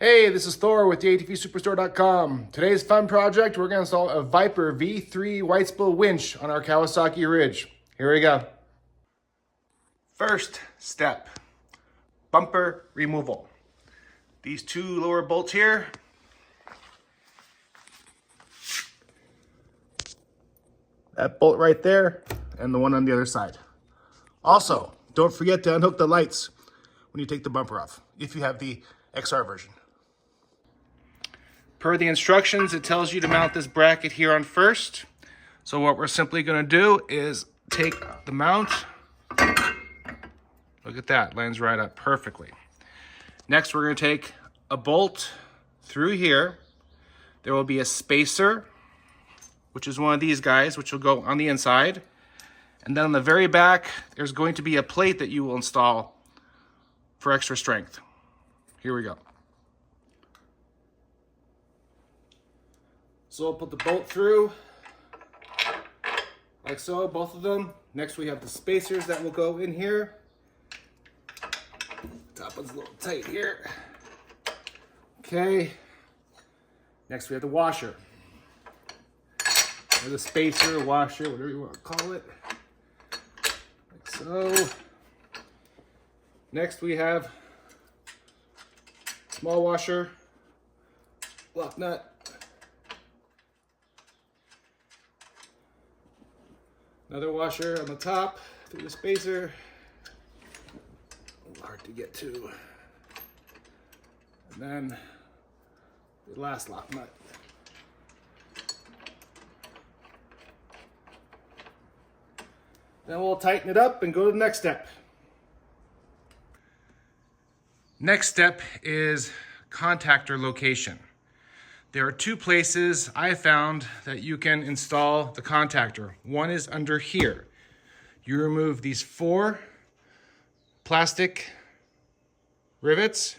Hey, this is Thor with the ATVSuperstore.com. Today's fun project, we're going to install a Viper V3 white spool winch on our Kawasaki Ridge. Here we go. First step, bumper removal. These two lower bolts here, that bolt right there, and the one on the other side. Also, don't forget to unhook the lights when you take the bumper off, if you have the XR version. Per the instructions, it tells you to mount this bracket here on first. So what we're simply going to do is take the mount. Look at that, lands right up perfectly. Next, we're going to take a bolt through here. There will be a spacer, which is one of these guys, which will go on the inside. And then on the very back, there's going to be a plate that you will install for extra strength. Here we go. So I'll put the bolt through, like so, both of them. Next we have the spacers that will go in here. Top one's a little tight here. Okay. Next we have the washer. Or the spacer, washer, whatever you want to call it. Like so. Next we have small washer, lock nut. Another washer on the top through the spacer. A little hard to get to. And then the last lock nut. Then we'll tighten it up and go to the next step. Next step is contactor location. There are two places I found that you can install the contactor. One is under here. You remove these 4 plastic rivets,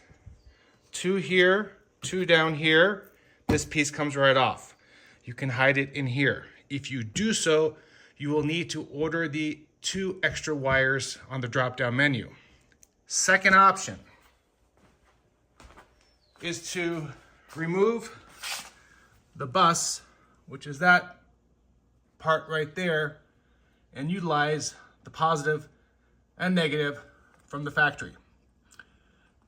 2 here, 2 down here. This piece comes right off. You can hide it in here. If you do so, you will need to order the 2 extra wires on the drop-down menu. Second option is to remove the bus, which is that part right there, and utilize the positive and negative from the factory.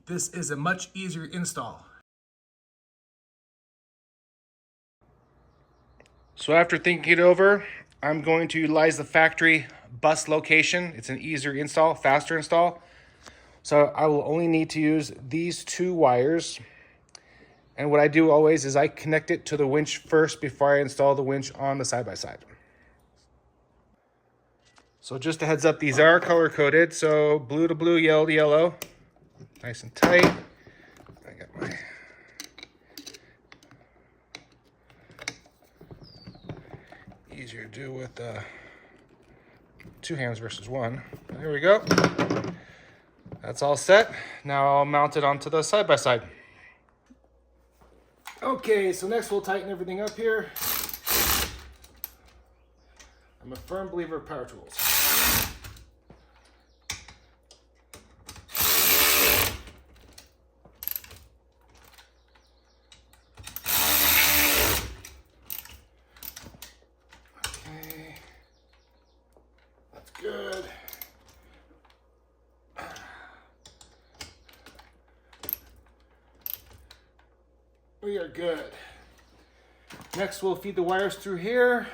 This is a much easier install. So after thinking it over, I'm going to utilize the factory bus location. It's an easier install, faster install. So I will only need to use these 2 wires. And what I do always is I connect it to the winch first before I install the winch on the side-by-side. So just a heads up, these are color-coded. So blue to blue, yellow to yellow. Nice and tight. I got my... Easier to do with 2 hands versus 1. There we go. That's all set. Now I'll mount it onto the side-by-side. Okay, so next we'll tighten everything up here. I'm a firm believer of power tools. Okay, that's good. We are good. Next, we'll feed the wires through here,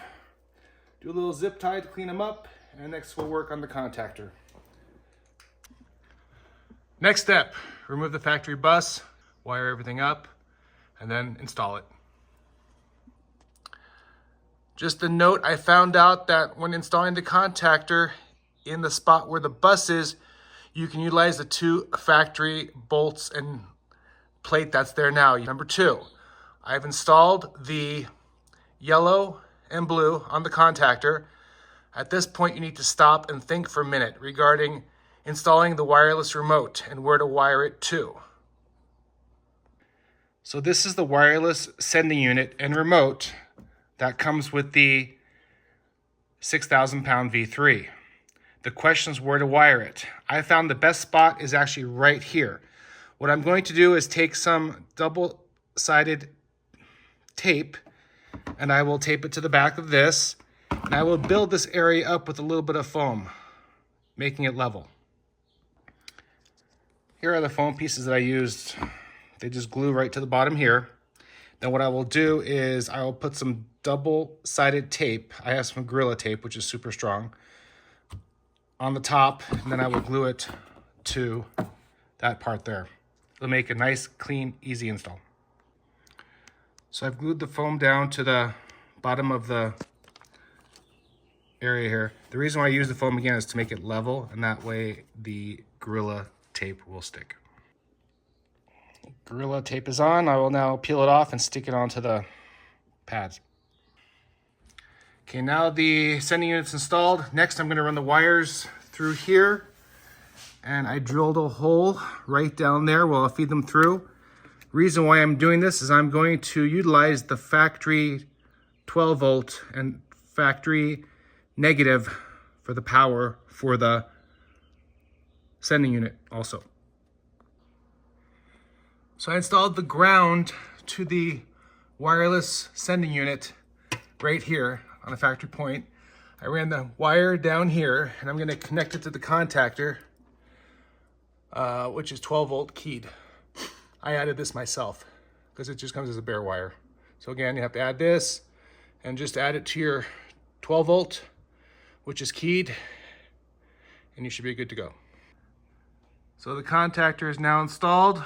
do a little zip tie to clean them up, and next we'll work on the contactor. Next step, remove the factory bus, wire everything up, and then install it. Just a note, I found out that when installing the contactor in the spot where the bus is, you can utilize the 2 factory bolts and plate that's there now. Number 2, I've installed the yellow and blue on the contactor. At this point, you need to stop and think for a minute regarding installing the wireless remote and where to wire it to. So this is the wireless sending unit and remote that comes with the 6,000 pound V3. The question is where to wire it. I found the best spot is actually right here. What I'm going to do is take some double-sided tape, and I will tape it to the back of this, and I will build this area up with a little bit of foam, making it level. Here are the foam pieces that I used. They just glue right to the bottom here. Then what I will do is I will put some double-sided tape. I have some Gorilla tape, which is super strong, on the top, and then I will glue it to that part there. It'll make a nice, clean, easy install. So I've glued the foam down to the bottom of the area here. The reason why I use the foam again is to make it level, and that way the Gorilla tape will stick. Gorilla tape is on. I will now peel it off and stick it onto the pads. Okay, now the sending unit's installed. Next, I'm going to run the wires through here, and I drilled a hole right down there where I'll feed them through. Reason why I'm doing this is I'm going to utilize the factory 12 volt and factory negative for the power for the sending unit also. So I installed the ground to the wireless sending unit right here on a factory point. I ran the wire down here, and I'm going to connect it to the contactor, which is 12 volt keyed. I added this myself because it just comes as a bare wire. So again, you have to add this and just add it to your 12 volt, which is keyed, and you should be good to go. So the contactor is now installed.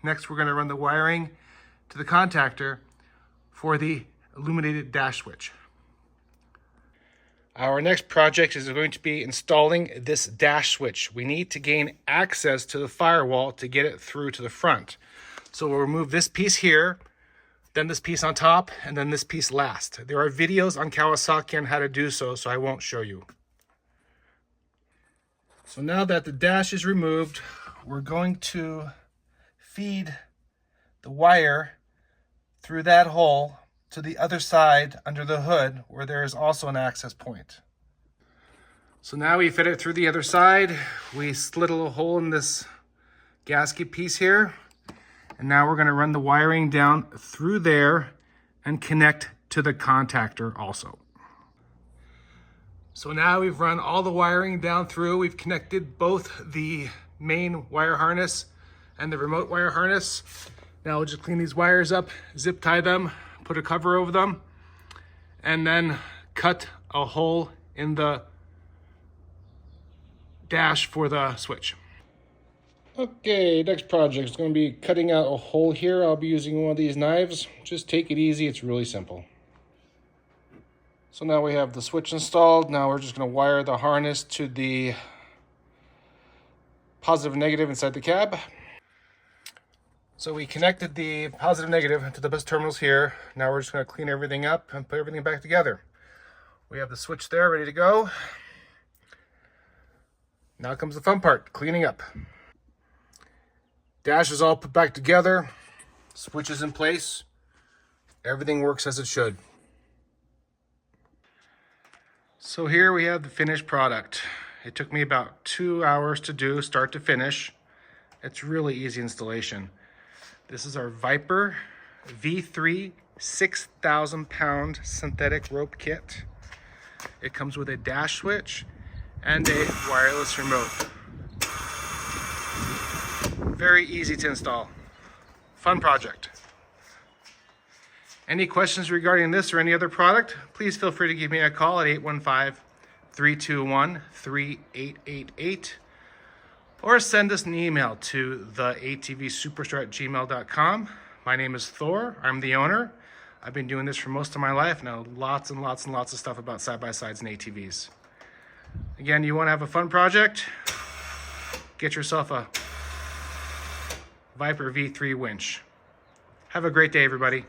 Next, we're going to run the wiring to the contactor for the illuminated dash switch. Our next project is going to be installing this dash switch. We need to gain access to the firewall to get it through to the front. So we'll remove this piece here, then this piece on top, and then this piece last. There are videos on Kawasaki on how to do so, so I won't show you. So now that the dash is removed, we're going to feed the wire through that hole to the other side under the hood where there is also an access point. So now we fit it through the other side. We slit a little hole in this gasket piece here. And now we're going to run the wiring down through there and connect to the contactor also. So now we've run all the wiring down through. We've connected both the main wire harness and the remote wire harness. Now we'll just clean these wires up, zip tie them, put a cover over them, and then cut a hole in the dash for the switch. Okay, next project is going to be cutting out a hole here. I'll be using one of these knives. Just take it easy, it's really simple. So now we have the switch installed. Now we're just going to wire the harness to the positive and negative inside the cab. So we connected the positive and negative to the bus terminals here. Now we're just going to clean everything up and put everything back together. We have the switch there ready to go. Now comes the fun part, cleaning up. Dash is all put back together. Switch is in place. Everything works as it should. So here we have the finished product. It took me about 2 hours to do, start to finish. It's really easy installation. This is our Viper V3 6,000 pound synthetic rope kit. It comes with a dash switch and a wireless remote. Very easy to install. Fun project. Any questions regarding this or any other product, please feel free to give me a call at 815-321-3888 or send us an email to theatvsuperstore@gmail.com. My name is Thor. I'm the owner. I've been doing this for most of my life and I know lots and lots and lots of stuff about side-by-sides and ATVs. Again, you want to have a fun project? Get yourself a Viper V3 winch. Have a great day, everybody.